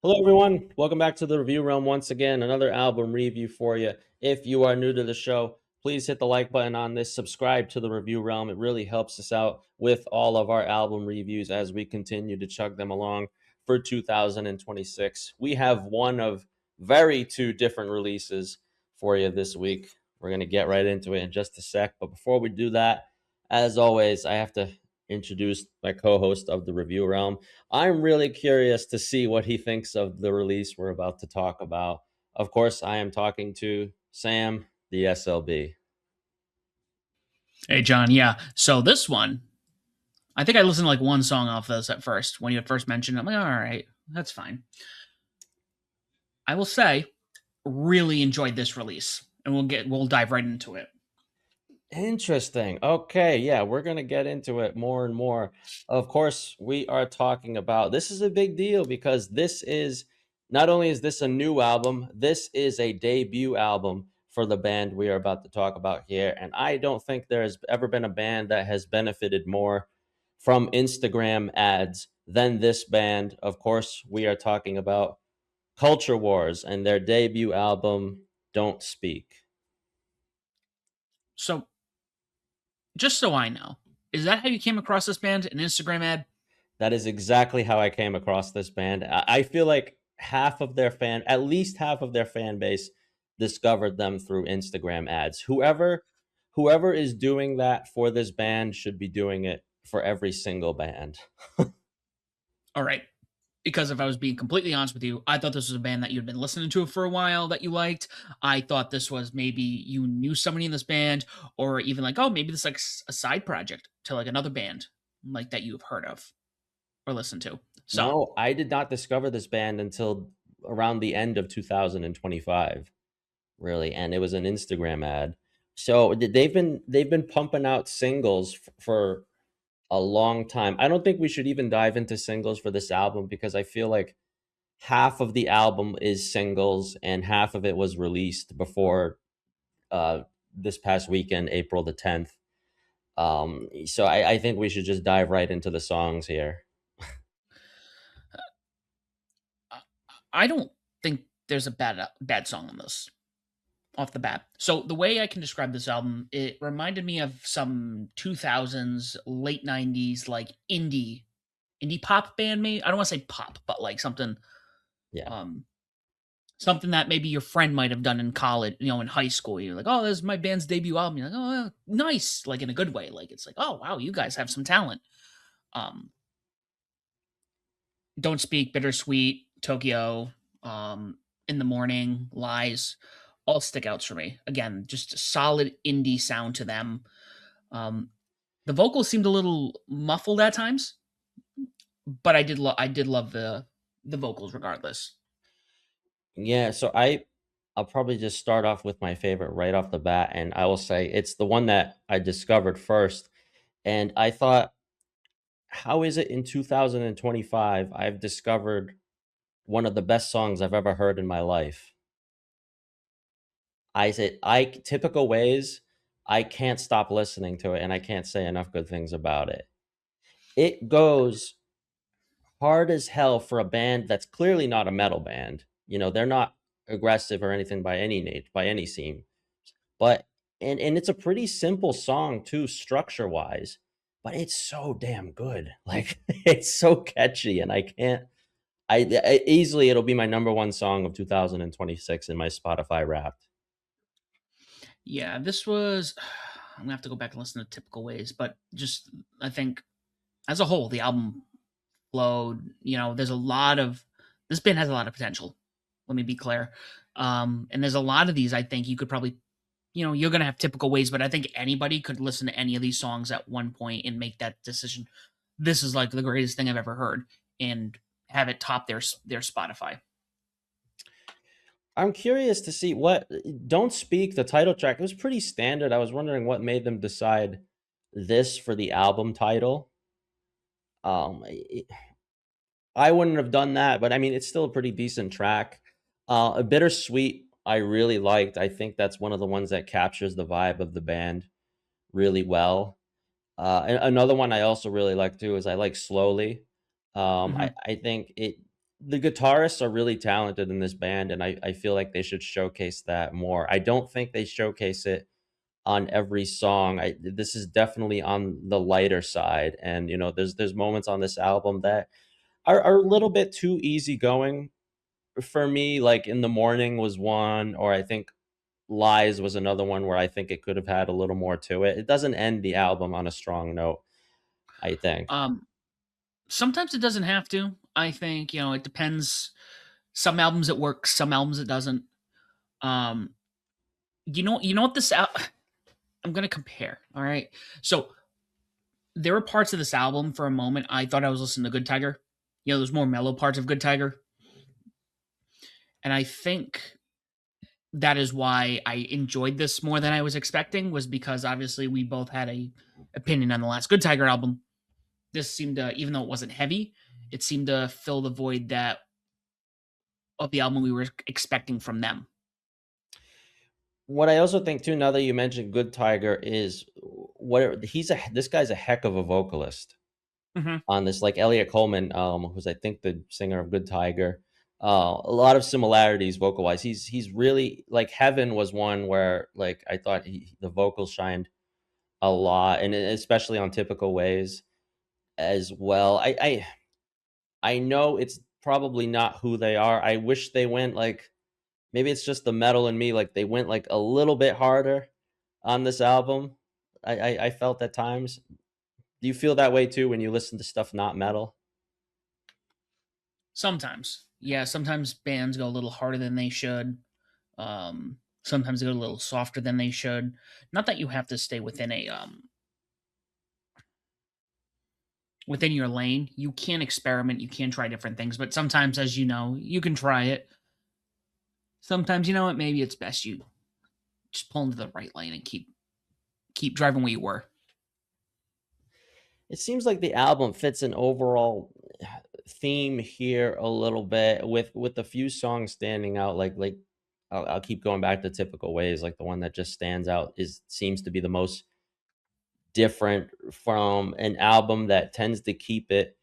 Hello, everyone. Welcome back to the Review Realm once again. Another album review for you. If you are new to the show, please hit the like button on this, subscribe to the Review Realm. It really helps us out with all of our album reviews as we continue to chug them along for 2026. We have one of very two different releases for you this week. We're going to get right into it in just a sec. But before we do that, as always, I have to introduce my co host of the Review Realm. I'm really curious to see what he thinks of the release we're about to talk about. Of course, I am talking to Sam, the SLB. Hey, John. Yeah. So this one, I think I listened to like one song off this at first. When you first mentioned it, I'm like, all right, that's fine. I will say, really enjoyed this release. And we'll dive right into it. Interesting. Okay, yeah, we're going to get into it more and more. Of course, we are talking about this is a big deal because this is not only is this a new album, this is a debut album for the band we are about to talk about here. And I don't think there has ever been a band that has benefited more from Instagram ads than this band. Of course, we are talking about Culture Wars and their debut album, Don't Speak. So, just so I know, is that how you came across this band? An Instagram ad? That is exactly how I came across this band. I feel like at least half of their fan base discovered them through Instagram ads. Whoever is doing that for this band should be doing it for every single band. All right. Because if I was being completely honest with you, I thought this was a band that you'd been listening to for a while that you liked. I thought this was maybe you knew somebody in this band, or even like, oh, maybe this is like a side project to like another band like that you've heard of or listened to. So, No, I did not discover this band until around the end of 2025, really, and it was an Instagram ad. So they've been pumping out singles for a long time. I don't think we should even dive into singles for this album because I feel like half of the album is singles and half of it was released before uh, this past weekend, April the 10th. So I think we should just dive right into the songs here. I don't think there's a bad song on this off the bat. So the way I can describe this album, it reminded me of some 2000s, late 90s like indie pop band. Maybe I don't want to say pop, but like Yeah. um something that maybe your friend might have done in college, in high school. You're like, oh, this is my band's debut album. You're like, oh, nice, like in a good way. Like it's like, oh wow, you guys have some talent. Um, Don't Speak, Bittersweet, Tokyo, In the Morning, Lies, all stick outs for me. Again, just a solid indie sound to them. Um, the vocals seemed a little muffled at times, but I did love the vocals regardless. Yeah, so I'll probably just start off with my favorite right off the bat, and I will say it's the one that I discovered first. And I thought, how is it in 2025 I've discovered one of the best songs I've ever heard in my life? I said, I typical ways, I can't stop listening to it, and I can't say enough good things about it. It goes hard as hell for a band that's clearly not a metal band. They're not aggressive or anything by any seam. But and it's a pretty simple song too, structure wise, but it's so damn good. Like it's so catchy, and I can't. Easily it'll be my number one song of 2026 in my Spotify Wrapped. Yeah, this was. I'm gonna have to go back and listen to Typical Ways, but just I think as a whole, the album flowed. There's a lot of this band has a lot of potential. Let me be clear. And there's a lot of these. I think you could probably, you're gonna have Typical Ways, but I think anybody could listen to any of these songs at one point and make that decision. This is like the greatest thing I've ever heard, and have it top their Spotify. I'm curious to see what Don't Speak, the title track. It was pretty standard. I was wondering what made them decide this for the album title. Um, I wouldn't have done that, but I mean, it's still a pretty decent track. A Bittersweet, I really liked. I think that's one of the ones that captures the vibe of the band really well. And another one I also really like too is I like Slowly. I Mhm. I think The guitarists are really talented in this band, and I feel like they should showcase that more. I don't think they showcase it on every song. This is definitely on the lighter side, and there's moments on this album that are a little bit too easygoing for me. Like in the morning was one, or I think Lies was another one where I think it could have had a little more to it. It doesn't end the album on a strong note, I think. Um, Sometimes it doesn't have to. I think it depends. Some albums it works, some albums it doesn't. Um, you know what I'm gonna compare. All right, so there were parts of this album for a moment I thought I was listening to Good Tiger. There's more mellow parts of Good Tiger, and I think that is why I enjoyed this more than I was expecting. Was because obviously we both had a opinion on the last Good Tiger album. This seemed to, even though it wasn't heavy, it seemed to fill the void that of the album we were expecting from them. What I also think too, now that you mentioned Good Tiger, is what this guy's a heck of a vocalist Hmm. on this. Like Elliot Coleman, who's I think the singer of Good Tiger. A lot of similarities vocal wise. He's really like Heaven was one where like I thought the vocals shined a lot, and especially on Typical Ways as well. I know it's probably not who they are. I wish they went like, maybe it's just the metal in me, like, they went, like, a little bit harder on this album. I felt at times. Do you feel that way too when you listen to stuff not metal? Sometimes, yeah, sometimes bands go a little harder than they should. Sometimes they go a little softer than they should. Not that you have to stay within your lane. You can experiment, you can try different things, but sometimes, as you know, you can try it. Sometimes, you know what, maybe it's best you just pull into the right lane and keep driving where you were. It seems like the album fits an overall theme here a little bit, with a few songs standing out, like I'll keep going back to Typical Ways. Like the one that just stands out is seems to be the most different from an album that tends to keep it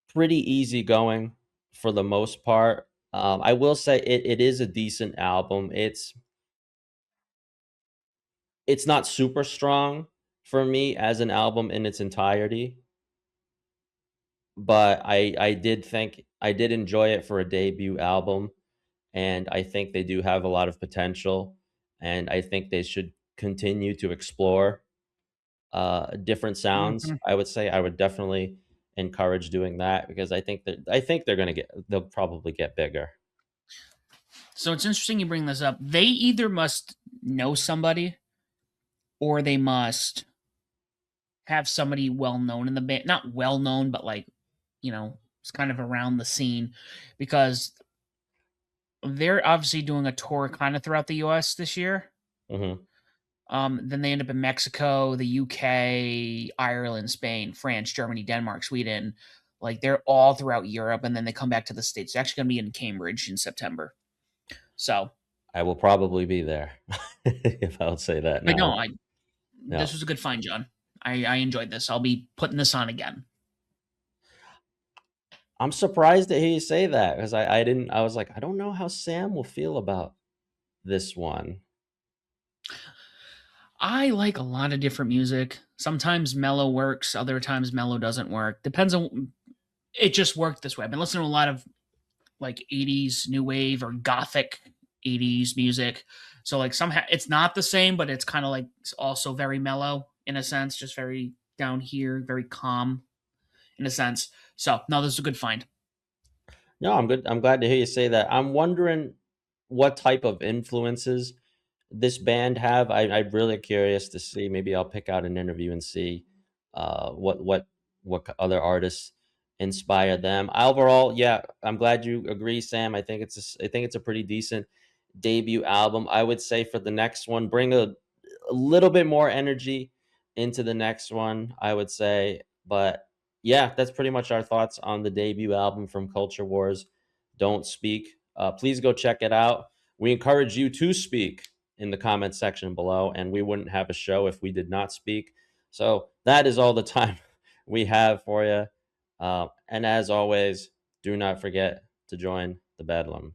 pretty easy going for the most part. I will say it is a decent album. It's not super strong for me as an album in its entirety, but I did enjoy it for a debut album, and I think they do have a lot of potential, and I think they should continue to explore different sounds. Mhm. I would definitely encourage doing that because I think they'll probably get bigger. So it's interesting you bring this up. They either must know somebody or they must have somebody well known in the band. Not well known, but like, it's kind of around the scene because they're obviously doing a tour kind of throughout the US this year. Mhm. Then they end up in Mexico, the UK, Ireland, Spain, France, Germany, Denmark, Sweden. Like they're all throughout Europe, and then they come back to the States. They're actually going to be in Cambridge in September. So, I will probably be there if I'll say that but no, now. this No. was a good find, John. I enjoyed this. I'll be putting this on again. I'm surprised to hear you say that because I didn't I was like, I don't know how Sam will feel about this one. I like a lot of different music. Sometimes mellow works, other times mellow doesn't work. Depends on it just worked this way. I've been listening to a lot of like 80s new wave or gothic 80s music. So like somehow it's not the same, but it's kind of like it's also very mellow in a sense, just very down here, very calm in a sense. So no, this is a good find. No, I'm good. I'm glad to hear you say that. I'm wondering what type of influences this band have. I'm really curious to see. Maybe I'll pick out an interview and see what other artists inspire them. Overall, yeah, I'm glad you agree, Sam. I think it's a pretty decent debut album. I would say for the next one, bring a little bit more energy into the next one, I would say. But yeah, that's pretty much our thoughts on the debut album from Culture Wars, Don't Speak. Please go check it out. We encourage you to speak in the comments section below, and we wouldn't have a show if we did not speak. So that is all the time we have for you. And as always, do not forget to join the bedlam.